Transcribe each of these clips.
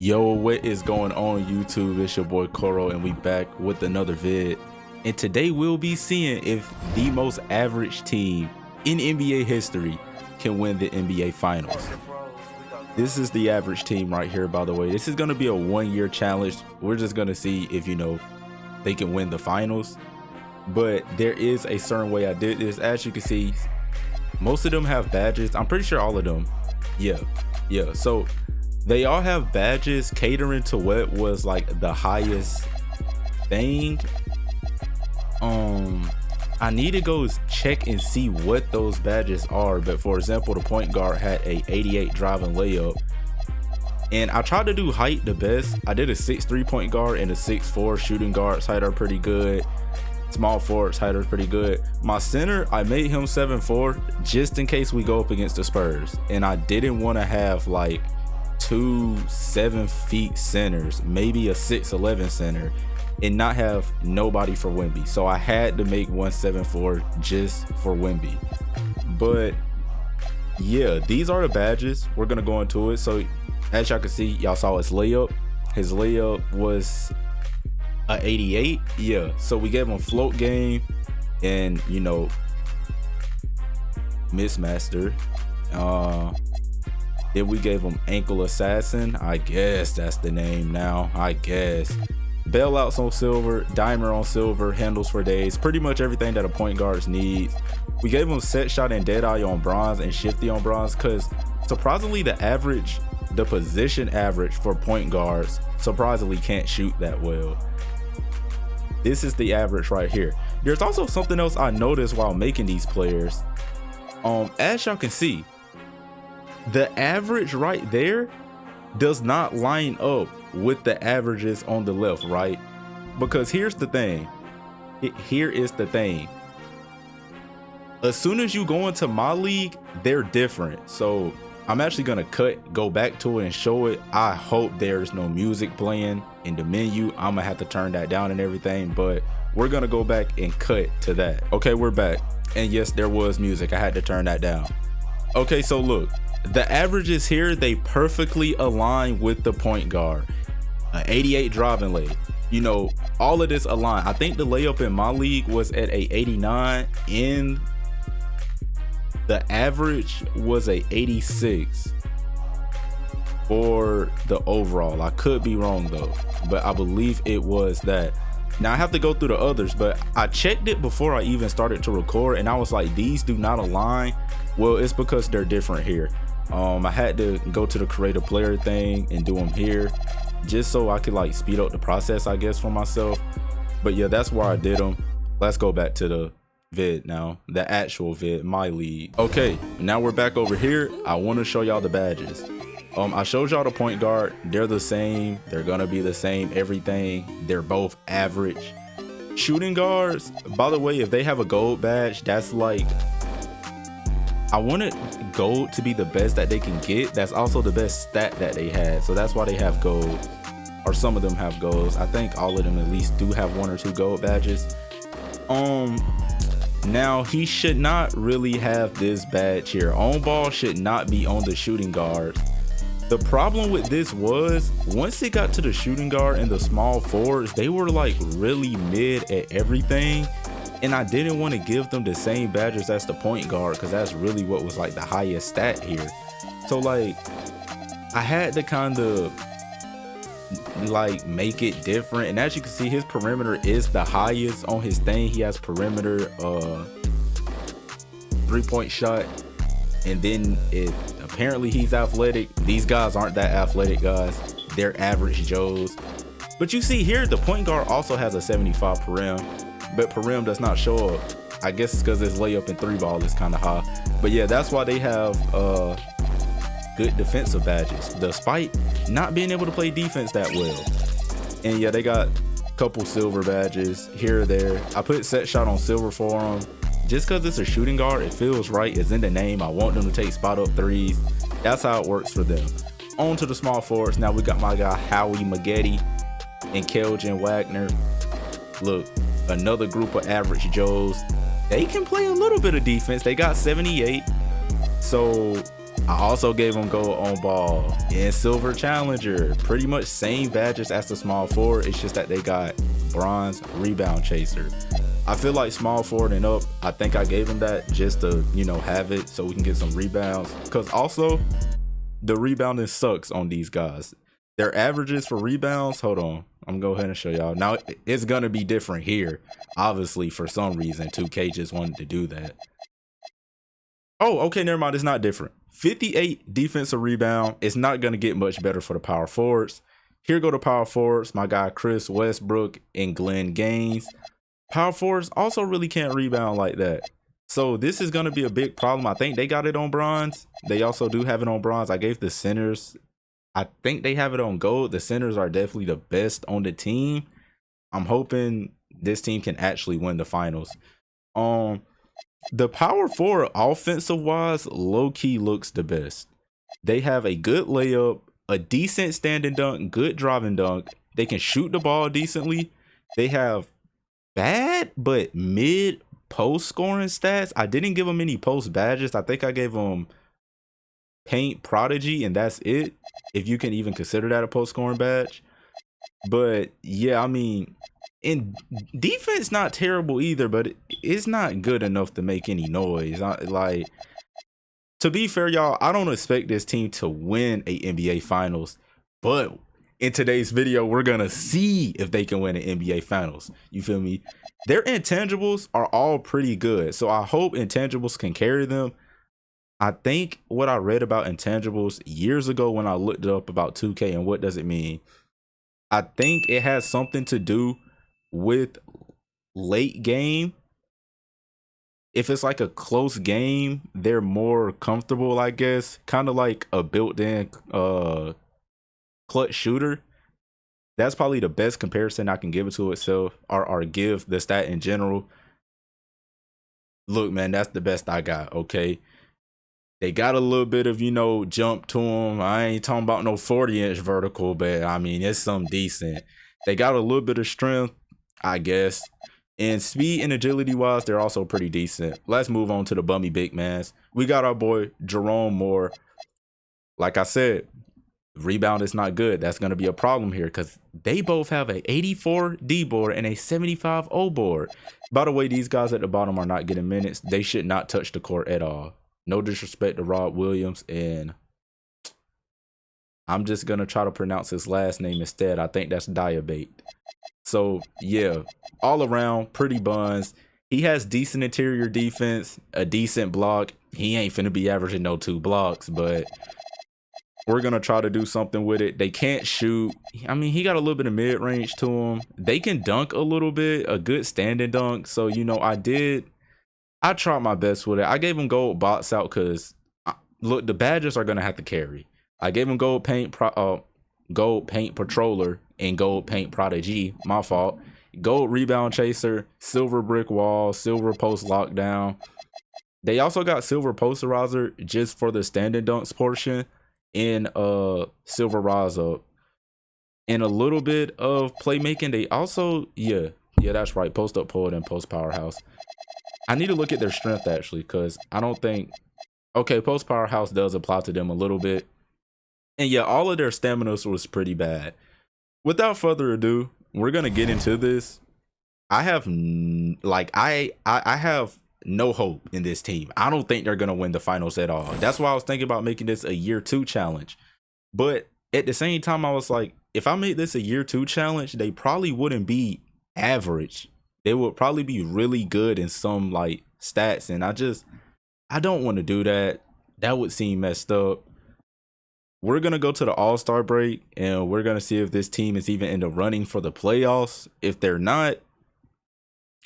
Yo, what is going on YouTube? It's your boy Koro and we back with another vid. And today we'll be seeing if the most average team in NBA history can win the NBA Finals. This is the average team right here, by the way. This is going to be a 1-year challenge. We're just going to see if, they can win the finals. But there is a certain way I did this. As you can see, most of them have badges. I'm pretty sure all of them. Yeah. So they all have badges catering to what was like the highest thing. I need to go check and see what those badges are. But for example, the point guard had a 88 driving layup, and I tried to do height the best. I did a 6'3" point guard and a 6'4" shooting guard. Height are pretty good. Small forwards height are pretty good. My center, I made him 7'4" just in case we go up against the Spurs, and I didn't want to have like 2 7-feet centers, maybe a 6'11" center, and not have nobody for Wemby. So I had to make 1'7" just for Wemby. But yeah, these are the badges. We're gonna go into it. So as y'all can see, y'all saw his layup. His layup was a 88. Yeah, so we gave him float game and Missmaster. Then we gave him ankle assassin. I guess that's the name now. I guess bailouts on silver, dimer on silver, handles for days, pretty much everything that a point guard needs. We gave him set shot and dead eye on bronze and shifty on bronze, because surprisingly the position average for point guards surprisingly can't shoot that well. This is the average right here. There's also something else I noticed while making these players. As y'all can see, the average right there does not line up with the averages on the left, right? Because here's the thing. Here is the thing. As soon as you go into my league, they're different. So I'm actually gonna go back to it and show it. I hope there's no music playing in the menu. I'm gonna have to turn that down and everything, but we're gonna go back and cut to that. Okay, we're back. And yes, there was music. I had to turn that down. Okay, so look, the averages here, they perfectly align with the point guard. 88 driving leg. All of this align. I think the layup in my league was at a 89, and the average was a 86 for the overall. I could be wrong though, but I believe it was that. Now I have to go through the others, but I checked it before I even started to record, and I was like, these do not align. Well, it's because they're different here. I had to go to the creative player thing and do them here just so I could like speed up the process, I guess, for myself. But yeah, that's why I did them. Let's go back to the vid now, the actual vid, my league. Okay, now we're back over here. I want to show y'all the badges. I showed y'all the point guard. They're the same. They're gonna be the same, everything. They're both average. Shooting guards, by the way, if they have a gold badge, that's like, I wanted gold to be the best that they can get. That's also the best stat that they had, so that's why they have gold, or some of them have golds. I think all of them at least do have 1 or 2 gold badges. Now he should not really have this badge here. On ball should not be on the shooting guards. The problem with this was, once it got to the shooting guard and the small forwards, they were like really mid at everything, and I didn't want to give them the same badges as the point guard, because that's really what was like the highest stat here. So like, I had to kind of like make it different. And as you can see, his perimeter is the highest on his thing. He has perimeter 3-point shot, and then apparently he's athletic. These guys aren't that athletic, guys. They're average Joes. But you see here, the point guard also has a 75 perim, but perim does not show up. I guess it's because his layup and 3-ball is kind of high. But yeah, that's why they have good defensive badges, despite not being able to play defense that well. And yeah, they got a couple silver badges here or there. I put set shot on silver for them just because it's a shooting guard. It feels right. It's in the name. I want them to take spot up threes. That's how it works for them. On to the small forwards. Now we got my guy Howie Maggette and Keljin Wagner. Look, another group of average Joes. They can play a little bit of defense. They got 78. So I also gave him gold on ball and silver challenger. Pretty much same badges as the small forward. It's just that they got bronze rebound chaser. I feel like small forward and up, I think I gave him that just to, you know, have it so we can get some rebounds. Because also, the rebounding sucks on these guys. Their averages for rebounds, hold on, I'm gonna go ahead and show y'all. Now, it's gonna be different here. Obviously, for some reason, 2K just wanted to do that. Oh, okay, never mind, it's not different. 58 defensive rebound. It's not gonna get much better for the power forwards. Here go the power forwards, my guy Chris Westbrook and Glenn Gaines. Power forwards also really can't rebound like that. So this is gonna be a big problem. I think they got it on bronze. They also do have it on bronze. I gave the centers, I think they have it on gold. The centers are definitely the best on the team. I'm hoping this team can actually win the finals. The power forward offensive wise, low key looks the best. They have a good layup, a decent standing dunk, good driving dunk. They can shoot the ball decently. They have bad but mid post scoring stats. I didn't give them any post badges. I think I gave them paint prodigy and that's it, if you can even consider that a post scoring badge. But yeah, I mean, in defense not terrible either, but it's not good enough to make any noise. Like, to be fair, y'all, I don't expect this team to win a NBA finals, but in today's video we're gonna see if they can win an NBA finals. You feel me? Their intangibles are all pretty good, so I hope intangibles can carry them. I think what I read about intangibles years ago when I looked up about 2K and what does it mean, I think it has something to do with late game. If it's like a close game, they're more comfortable, I guess. Kind of like a built-in clutch shooter. That's probably the best comparison I can give it to itself, or give the stat in general. Look, man, that's the best I got, okay? They got a little bit of, you know, jump to them. I ain't talking about no 40-inch vertical, but I mean, it's something decent. They got a little bit of strength, I guess. And speed and agility wise, they're also pretty decent. Let's move on to the bummy big mans. We got our boy Jerome Moore. Like I said, rebound is not good. That's going to be a problem here because they both have a 84 D board and a 75 O board. By the way, these guys at the bottom are not getting minutes. They should not touch the court at all. No disrespect to Rod Williams, and I'm just going to try to pronounce his last name instead. I think that's Diabate. So, yeah, all around, pretty buns. He has decent interior defense, a decent block. He ain't finna be averaging no 2 blocks, but we're going to try to do something with it. They can't shoot. I mean, he got a little bit of mid-range to him. They can dunk a little bit, a good standing dunk. So, you know, I tried my best with it. I gave him gold box out because, look, the badges are going to have to carry. I gave him gold paint patroller and gold paint prodigy. My fault. Gold rebound chaser, silver brick wall, silver post lockdown. They also got silver posterizer just for the standing dunks portion, and silver rise up. And a little bit of playmaking. They also, yeah, that's right, post up pull and post powerhouse. I need to look at their strength actually, because I don't think, okay, post powerhouse does apply to them a little bit. And yeah, all of their stamina was pretty bad. Without further ado, we're gonna get into this. I have I have no hope in this team. I don't think they're gonna win the finals at all. That's why I was thinking about making this a year 2 challenge. But at the same time, I was like, if I made this a year 2 challenge, they probably wouldn't be average. They would probably be really good in some like stats, and I don't want to do that. That would seem messed up. We're gonna go to the All-Star break and we're gonna see if this team is even in the running for the playoffs. If they're not,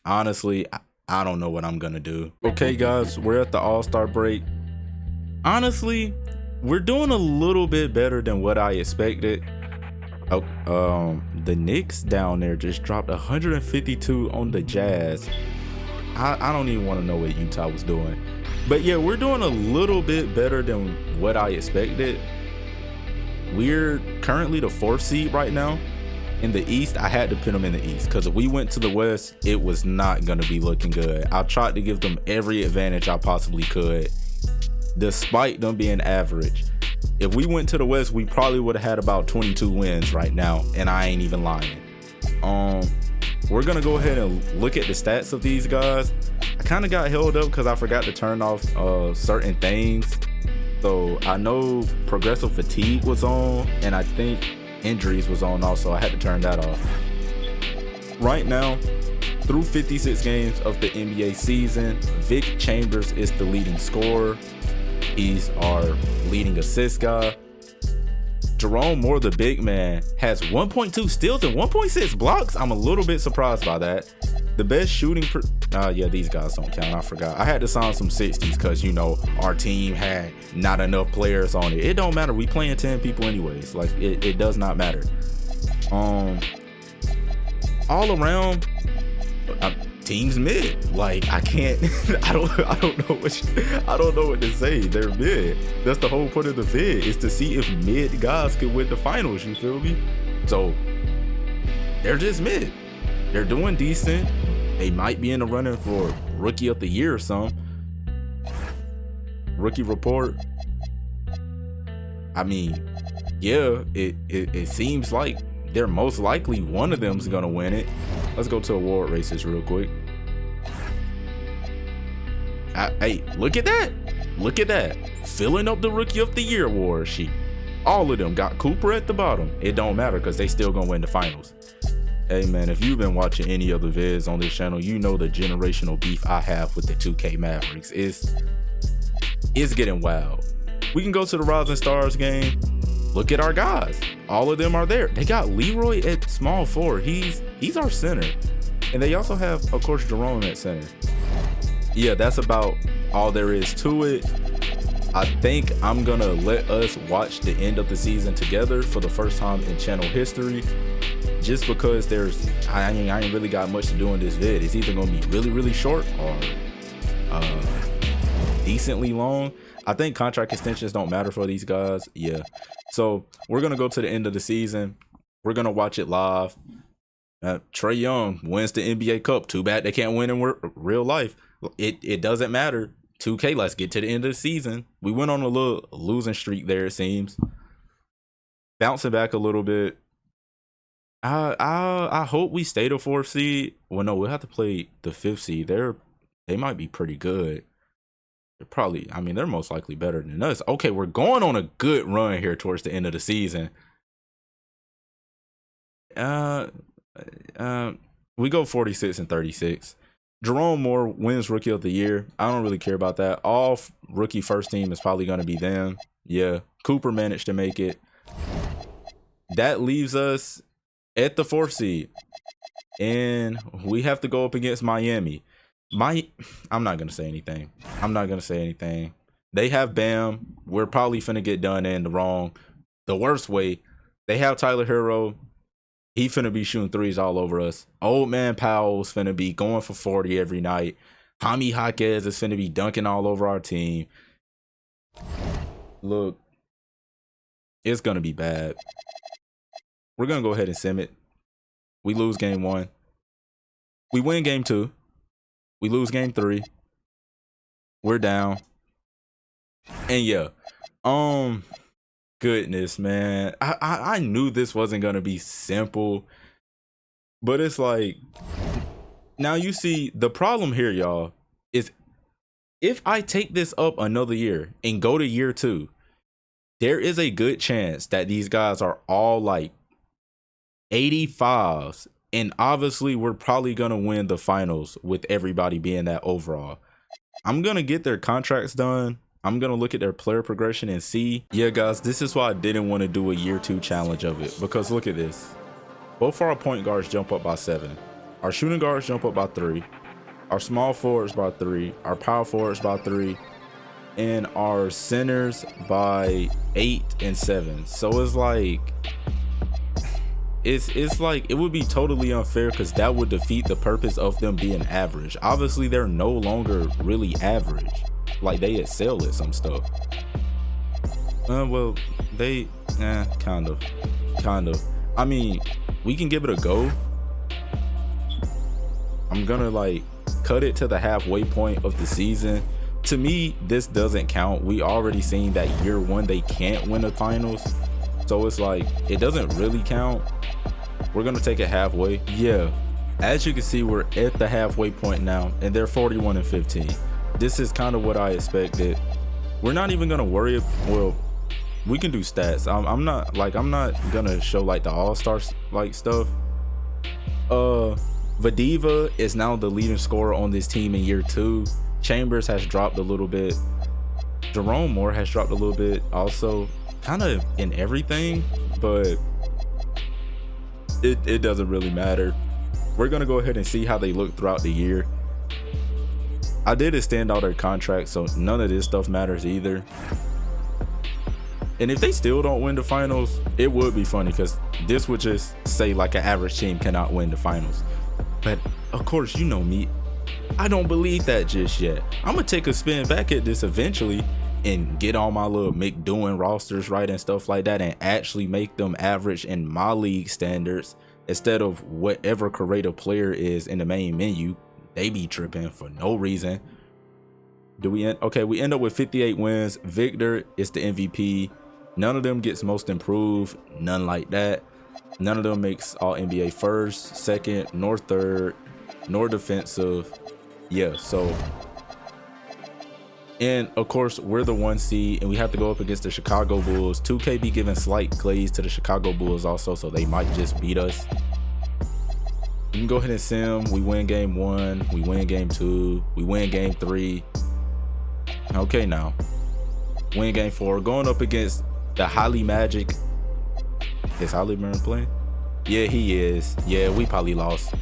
honestly, I don't know what I'm gonna do. Okay guys, we're at the All-Star break. Honestly, we're doing a little bit better than what I expected. The Knicks down there just dropped 152 on the Jazz. I don't even want to know what Utah was doing. But yeah, we're doing a little bit better than what I expected. We're currently the 4th seed right now. In the East, I had to put them in the East because if we went to the West, it was not going to be looking good. I tried to give them every advantage I possibly could. despite them being average. If we went to the West, we probably would have had about 22 wins right now, and I ain't even lying. We're gonna go ahead and look at the stats of these guys. I kind of got held up because I forgot to turn off certain things. So I know progressive fatigue was on, and I think injuries was on also. I had to turn that off. Right now, through 56 games of the NBA season, Vic Chambers is the leading scorer. He's our leading assist guy. Jerome Moore, the big man, has 1.2 steals and 1.6 blocks. I'm a little bit surprised by that. The best shooting yeah, these guys don't count. I forgot. I had to sign some 60s because, you know, our team had not enough players on it. It don't matter. We playing 10 people anyways. Like, it does not matter. All around, team's mid. Like, I can't. I don't know what to say. They're mid. That's the whole point of the vid, is to see if mid guys can win the finals. You feel me? So they're just mid. They're doing decent. They might be in the running for rookie of the year or something. Rookie report. I mean, yeah, it seems like they're most likely one of them's gonna win it. Let's go to award races real quick. Hey, look at that. Look at that. Filling up the rookie of the year award sheet. All of them got Cooper at the bottom. It don't matter because they still gonna win the finals. Hey man, if you've been watching any of the vids on this channel, you know the generational beef I have with the 2K Mavericks. It's getting wild. We can go to the Rising Stars game. Look at our guys. All of them are there. They got Leroy at small forward. He's our center. And they also have, of course, Jerome at center. Yeah, that's about all there is to it. I think I'm gonna let us watch the end of the season together for the first time in channel history. Just because I ain't really got much to do in this vid. It's either gonna be really short or decently long. I think contract extensions don't matter for these guys. Yeah, so we're gonna go to the end of the season. We're gonna watch it live. Trae Young wins the NBA Cup. Too bad they can't win in real life. It doesn't matter. 2K, let's get to the end of the season. We went on a little losing streak there, it seems. Bouncing back a little bit. I hope we stay the 4th seed. Well, no, we'll have to play the 5th seed. They might be pretty good. They're probably, I mean, they're most likely better than us. Okay, we're going on a good run here towards the end of the season. We go 46 and 36. Jerome Moore wins rookie of the year. I don't really care about that. All rookie first team is probably going to be them. Yeah, Cooper managed to make it. That leaves us at the 4th seed, and we have to go up against Miami. I'm not gonna say anything. They have Bam. We're probably finna get done in the worst way. They have Tyler Hero. He finna be shooting threes all over us. Old man Powell's finna be going for 40 every night. Jaime Jaquez is finna be dunking all over our team. Look, it's gonna be bad. We're gonna go ahead and sim it. We lose game 1. We win game 2. We lose game 3. We're down. And yeah, goodness, man. I knew this wasn't gonna be simple, but it's like, now you see the problem here, y'all, is if I take this up another year and go to year 2, there is a good chance that these guys are all like 85s, and obviously we're probably gonna win the finals with everybody being that overall. I'm gonna get their contracts done. I'm gonna look at their player progression and see. Yeah guys, this is why I didn't want to do a year 2 challenge of it, because look at this. Both our point guards jump up by 7. Our shooting guards jump up by 3. Our small forwards by 3. Our power forwards by 3. And our centers by 8 and 7. So it's like, it's like, it would be totally unfair because that would defeat the purpose of them being average. Obviously they're no longer really average. Like, they excel at some stuff. Well, they kind of. I mean, we can give it a go. I'm gonna like cut it to the halfway point of the season. To me, this doesn't count. We already seen that year one they can't win the finals, so it's like it doesn't really count. We're gonna take it halfway. Yeah, as you can see, we're at the halfway point now, and they're 41-15. This is kind of what I expected. We're not even gonna worry. Well, we can do stats. I'm not gonna show like the all-stars like stuff. Vadiva is now the leading scorer on this team in year 2. Chambers has dropped a little bit. Jerome Moore has dropped a little bit also, kind of in everything, but it doesn't really matter. We're gonna go ahead and see how they look throughout the year. I did extend all their contracts, so none of this stuff matters either. And if they still don't win the finals, it would be funny because this would just say like an average team cannot win the finals. But of course, you know me, I don't believe that just yet. I'm gonna take a spin back at this eventually and get all my little McDoing rosters right and stuff like that, and actually make them average in my league standards instead of whatever creative player is in the main menu. They be tripping for no reason. We end up with 58 wins. Victor is the MVP. None of them gets most improved, none like that. None of them makes all NBA first, second, nor third, nor defensive. Yeah, so, and of course we're the 1 seed and we have to go up against the Chicago Bulls. 2K be giving slight glaze to the Chicago Bulls also, so they might just beat us. You can go ahead and sim. We win game 1, we win game 2, we win game 3. Okay, now win game 4, going up against the Highly Magic. Is Highly Mirren playing? Yeah, he is. Yeah, we probably lost.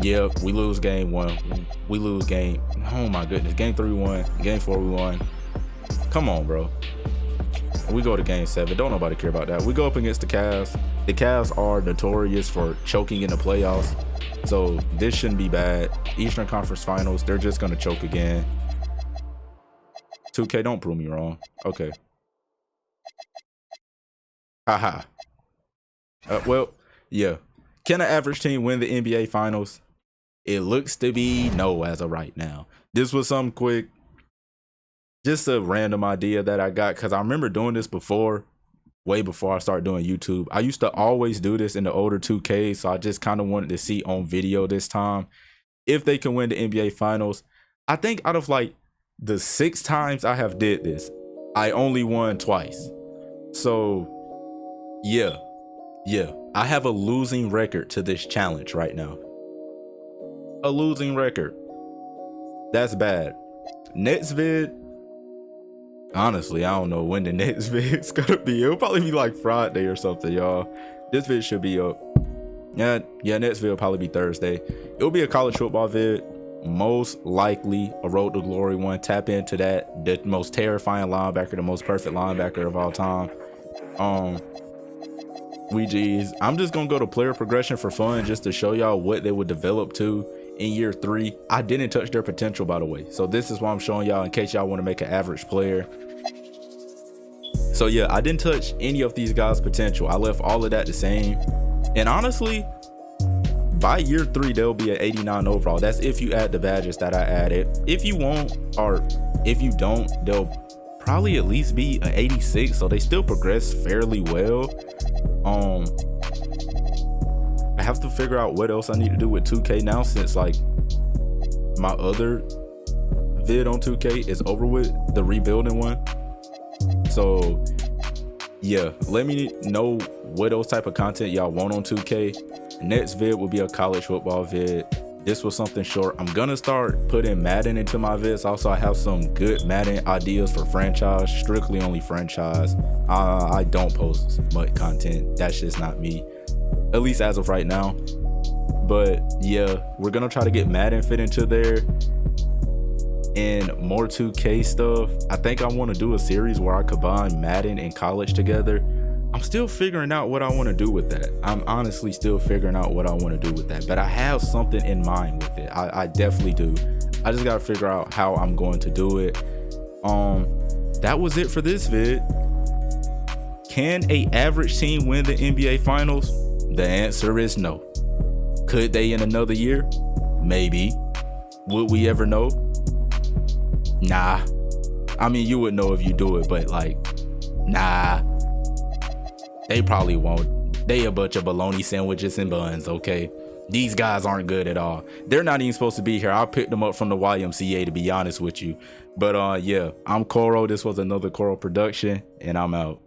Yeah, we lose game 1. We lose game, oh my goodness, game 3 we won, game 4 we won. Come on, bro. We go to game 7. Don't nobody care about that. We go up against the Cavs. The Cavs are notorious for choking in the playoffs, so this shouldn't be bad. Eastern Conference Finals, they're just gonna choke again. 2K, don't prove me wrong. Okay. Haha. Well, yeah. Can an average team win the NBA Finals? It looks to be no as of right now. This was some quick, just a random idea that I got because I remember doing this before, way before I started doing YouTube. I used to always do this in the older 2K, so I just kind of wanted to see on video this time if they can win the NBA Finals. I think out of like the 6 times I have did this, I only won twice. So yeah, I have a losing record to this challenge right now. A losing record. That's bad. Next vid, honestly, I don't know when the next vid's gonna be. It'll probably be like Friday or something, y'all. This vid should be up. Yeah, next vid will probably be Thursday. It'll be a college football vid, most likely a Road to Glory one. Tap into that. The most terrifying linebacker, the most perfect linebacker of all time. I'm just gonna go to player progression for fun, just to show y'all what they would develop to in year 3. I didn't touch their potential, by the way, so this is why I'm showing y'all in case y'all want to make an average player. So yeah, I didn't touch any of these guys' potential. I left all of that the same, and honestly, by year 3 they'll be at 89 overall. That's if you add the badges that I added. If you won't, or if you don't, they'll probably at least be an 86, so they still progress fairly well. I have to figure out what else I need to do with 2K now, since like my other vid on 2K is over with, the rebuilding one. So yeah, let me know what else type of content y'all want on 2K. Next vid will be a college football vid. This was something short. I'm gonna start putting Madden into my vids. Also, I have some good Madden ideas for franchise, strictly only franchise. I don't post much content. That's just not me, at least as of right now. But yeah, we're gonna try to get Madden fit into there and more 2K stuff. I think I want to do a series where I combine Madden and college together. I'm still figuring out what I want to do with that. I'm honestly still figuring out what I want to do with that, but I have something in mind with it. I definitely do. I just gotta figure out how I'm going to do it. That was it for this vid. Can a average team win the NBA Finals? The answer is no. Could they in another year? Maybe. Would we ever know? Nah. I mean, you would know if you do it, but like, nah. They probably won't. They a bunch of bologna sandwiches and buns, okay? These guys aren't good at all. They're not even supposed to be here. I picked them up from the YMCA, to be honest with you. But yeah, I'm Coro. This was another Coro production, and I'm out.